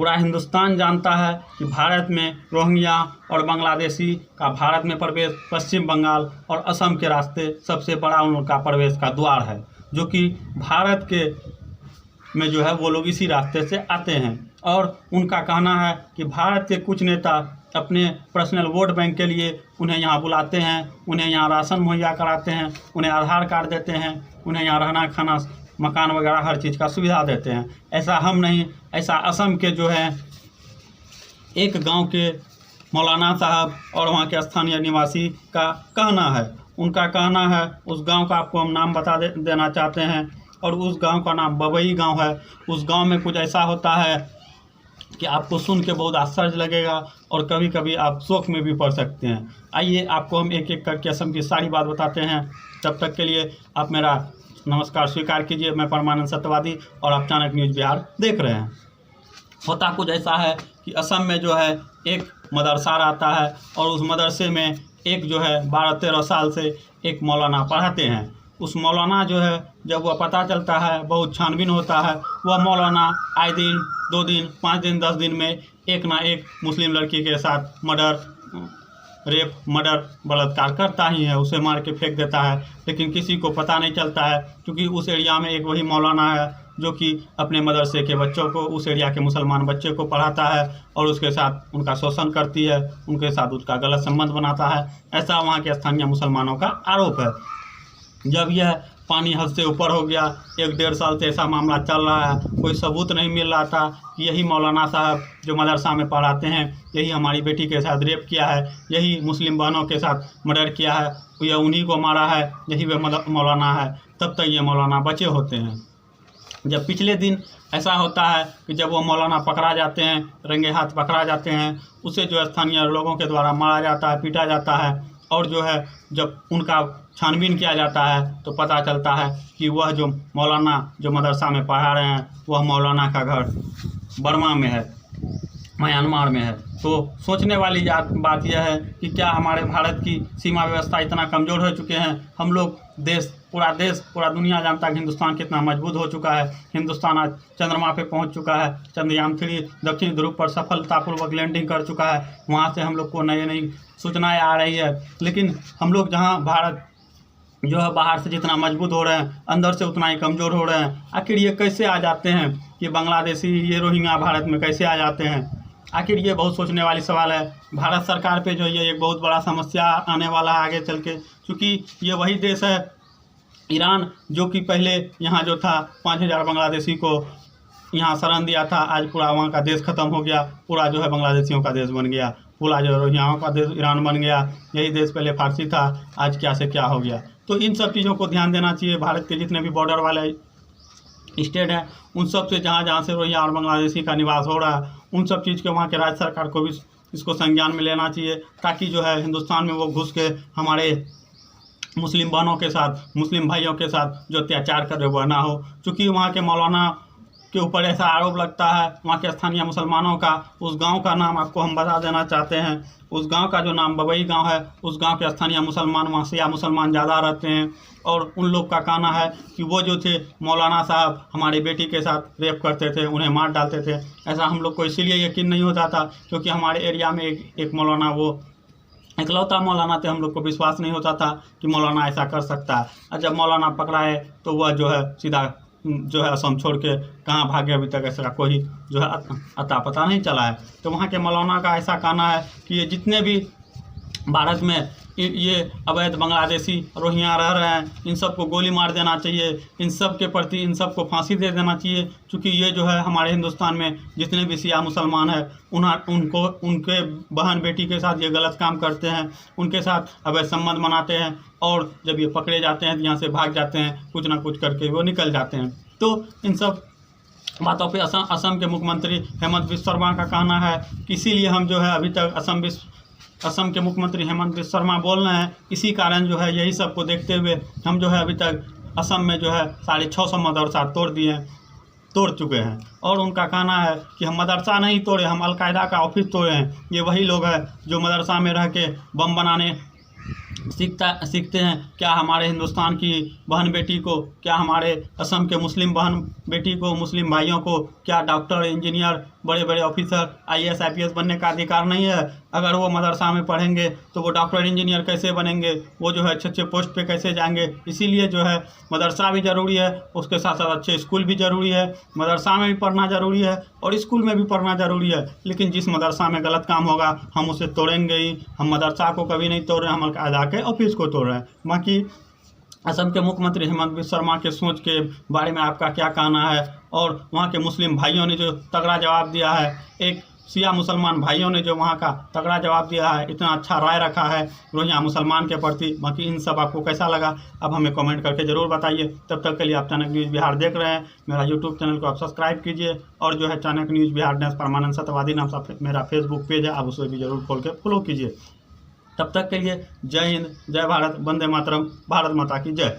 पूरा हिंदुस्तान जानता है कि भारत में रोहिंग्या और बांग्लादेशी का भारत में प्रवेश पश्चिम बंगाल और असम के रास्ते सबसे बड़ा उन लोग का प्रवेश का द्वार है, जो कि भारत के में जो है वो लोग इसी रास्ते से आते हैं। और उनका कहना है कि भारत के कुछ नेता अपने पर्सनल वोट बैंक के लिए उन्हें यहाँ बुलाते हैं, उन्हें यहाँ राशन मुहैया कराते हैं, उन्हें आधार कार्ड देते हैं, उन्हें यहाँ रहना खाना मकान वगैरह हर चीज़ का सुविधा देते हैं। ऐसा हम नहीं, ऐसा असम के जो है एक गांव के मौलाना साहब और वहाँ के स्थानीय निवासी का कहना है। उनका कहना है, उस गांव का आपको हम नाम बता देना चाहते हैं, और उस गांव का नाम बबई गांव है। उस गांव में कुछ ऐसा होता है कि आपको सुन के बहुत आश्चर्य लगेगा और कभी कभी आप शोक में भी पड़ सकते हैं। आइए आपको हम एक एक करके असम की सारी बात बताते हैं। तब तक के लिए आप मेरा नमस्कार स्वीकार कीजिए। मैं परमानंद सत्यवादी और आप चाणक्य न्यूज़ बिहार देख रहे हैं। होता कुछ ऐसा है कि असम में जो है एक मदरसा रहता है, और उस मदरसे में एक जो है 12-13 साल से एक मौलाना पढ़ाते हैं। उस मौलाना जो है, जब वह पता चलता है, बहुत छानबीन होता है, वह मौलाना आए दिन 2 दिन 5 दिन 10 दिन में एक ना एक मुस्लिम लड़की के साथ रेप मर्डर बलात्कार करता ही है, उसे मार के फेंक देता है। लेकिन किसी को पता नहीं चलता है, क्योंकि उस एरिया में एक वही मौलाना है जो कि अपने मदरसे के बच्चों को, उस एरिया के मुसलमान बच्चे को पढ़ाता है और उसके साथ उनका शोषण करती है, उनके साथ उसका गलत संबंध बनाता है। ऐसा वहाँ के स्थानीय मुसलमानों का आरोप है। जब यह पानी हद से ऊपर हो गया, 1-1.5 साल से ऐसा मामला चल रहा है, कोई सबूत नहीं मिल रहा था कि यही मौलाना साहब जो मदरसा में पढ़ाते हैं, यही हमारी बेटी के साथ रेप किया है, यही मुस्लिम बहनों के साथ मर्डर किया है, यह उन्हीं को मारा है, यही वह मौलाना है। तब तक ये मौलाना बचे होते हैं। जब पिछले दिन ऐसा होता है कि जब वो मौलाना पकड़ा जाते हैं, रंगे हाथ पकड़ा जाते हैं, उसे जो स्थानीय लोगों के द्वारा मारा जाता है, पीटा जाता है, और जो है जब उनका छानबीन किया जाता है तो पता चलता है कि वह जो मौलाना जो मदरसा में पढ़ा रहे हैं, वह मौलाना का घर बर्मा में है, म्यांमार में है। तो सोचने वाली बात यह है कि क्या हमारे भारत की सीमा व्यवस्था इतना कमज़ोर हो चुके हैं। हम लोग देश, पूरा दुनिया जानता है कि हिंदुस्तान कितना मजबूत हो चुका है। हिंदुस्तान आज चंद्रमा पे पहुंच चुका है। चंद्रयान 3 दक्षिण ध्रुव पर सफलतापूर्वक लैंडिंग कर चुका है। वहां से हम लोग को नई नई सूचनाएं आ रही है। लेकिन हम लोग जहां भारत जो है बाहर से जितना मजबूत हो रहे हैं, अंदर से उतना ही कमज़ोर हो रहे हैं। आखिर ये कैसे आ जाते हैं, ये बांग्लादेशी, ये रोहिंग्या भारत में कैसे आ जाते हैं? आखिर ये बहुत सोचने वाली सवाल है। भारत सरकार पे जो ये एक बहुत बड़ा समस्या आने वाला है आगे चल के, क्योंकि ये वही देश है, ईरान, जो कि पहले यहाँ जो था 5000 बांग्लादेशी को यहाँ शरण दिया था। आज पूरा वहाँ का देश ख़त्म हो गया, पूरा जो है बांग्लादेशियों का देश बन गया, पूरा जो रोहिंग्याओं का देश ईरान बन गया। यही देश पहले फारसी था, आज क्या से क्या हो गया। तो इन सब चीज़ों को ध्यान देना चाहिए। भारत के जितने भी बॉर्डर वाले स्टेट हैं, उन सब से जहाँ से रोहिंग्या और बांग्लादेशी का निवास हो रहा है, उन सब चीज़ के वहाँ के राज्य सरकार को भी इसको संज्ञान में लेना चाहिए, ताकि जो है हिंदुस्तान में वो घुस के हमारे मुस्लिम बहनों के साथ, मुस्लिम भाइयों के साथ जो अत्याचार कर रहे वह ना हो। चूँकि वहाँ के मौलाना के ऊपर ऐसा आरोप लगता है, वहाँ के स्थानीय मुसलमानों का। उस गांव का नाम आपको हम बता देना चाहते हैं। उस गांव का जो नाम बबई गांव है, उस गांव के स्थानीय मुसलमान, वहाँ शिया मुसलमान ज़्यादा रहते हैं, और उन लोग का कहना है कि वो जो थे मौलाना साहब हमारी बेटी के साथ रेप करते थे, उन्हें मार डालते थे। ऐसा हम लोग को इसीलिए यकीन नहीं होता था क्योंकि हमारे एरिया में एक मौलाना, वो इकलौता मौलाना थे। हम लोग को विश्वास नहीं होता था कि मौलाना ऐसा कर सकता है। और जब मौलाना पकड़ा है तो वह जो है सीधा जो है असम छोड़ के कहाँ भागे, अभी तक ऐसा कोई जो है अता पता नहीं चला है। तो वहाँ के मौलाना का ऐसा कहना है कि ये जितने भी भारत में ये अवैध बांग्लादेशी रोहिंग्या रह रहे हैं, इन सब को गोली मार देना चाहिए, इन सब के प्रति इन सब को फांसी दे देना चाहिए। क्योंकि ये जो है हमारे हिंदुस्तान में जितने भी शिया मुसलमान हैं, उनको उनके बहन बेटी के साथ ये गलत काम करते हैं, उनके साथ अवैध संबंध बनाते हैं, और जब ये पकड़े जाते हैं तो यहाँ से भाग जाते हैं, कुछ ना कुछ करके वो निकल जाते हैं। तो इन सब बातों पे असम के मुख्यमंत्री हेमंत बिस्वा शर्मा का कहना है कि इसीलिए हम जो है अभी तक असम के मुख्यमंत्री हेमंत बिस्वा शर्मा बोल रहे हैं। इसी कारण जो है यही सब को देखते हुए हम जो है अभी तक असम में जो है 650 मदरसा तोड़ चुके हैं। और उनका कहना है कि हम मदरसा नहीं तोड़े, हम अलकायदा का ऑफिस तोड़े हैं। ये वही लोग हैं जो मदरसा में रह के बम बनाने सीखते हैं। क्या हमारे हिंदुस्तान की बहन बेटी को, क्या हमारे असम के मुस्लिम बहन बेटी को, मुस्लिम भाइयों को क्या डॉक्टर, इंजीनियर बड़े बड़े ऑफिसर IAS IPS बनने का अधिकार नहीं है। अगर वो मदरसा में पढ़ेंगे तो वो डॉक्टर इंजीनियर कैसे बनेंगे, वो जो है अच्छे अच्छे पोस्ट पे कैसे जाएंगे। इसीलिए जो है मदरसा भी ज़रूरी है, उसके साथ साथ अच्छे स्कूल भी ज़रूरी है। मदरसा में भी पढ़ना ज़रूरी है और स्कूल में भी पढ़ना ज़रूरी है, लेकिन जिस मदरसा में गलत काम होगा हम उसे तोड़ेंगे ही। हम मदरसा को कभी नहीं तोड़ रहे हैं, हम जाके ऑफिस को तोड़ रहे हैं। बाकी असम के मुख्यमंत्री हेमंत बिस्वा शर्मा के सोच के बारे में आपका क्या कहना है? और वहाँ के मुस्लिम भाइयों ने जो तगड़ा जवाब दिया है, एक शिया मुसलमान भाइयों ने जो वहाँ का तगड़ा जवाब दिया है, इतना अच्छा राय रखा है रोहिंग्या मुसलमान के प्रति। बाकी इन सब आपको कैसा लगा अब हमें कमेंट करके ज़रूर बताइए। तब तक के लिए आप चाणक्य न्यूज़ बिहार देख रहे हैं, मेरा यूट्यूब चैनल को आप सब्सक्राइब कीजिए और जो है चाणक्य न्यूज़ बिहार देश परमानंद सत्यवादी नाम से मेरा फेसबुक पेज है, आप उसे भी ज़रूर खोल के फॉलो कीजिए। तब तक के लिए जय हिंद, जय भारत, वंदे मातरम, भारत माता की जय।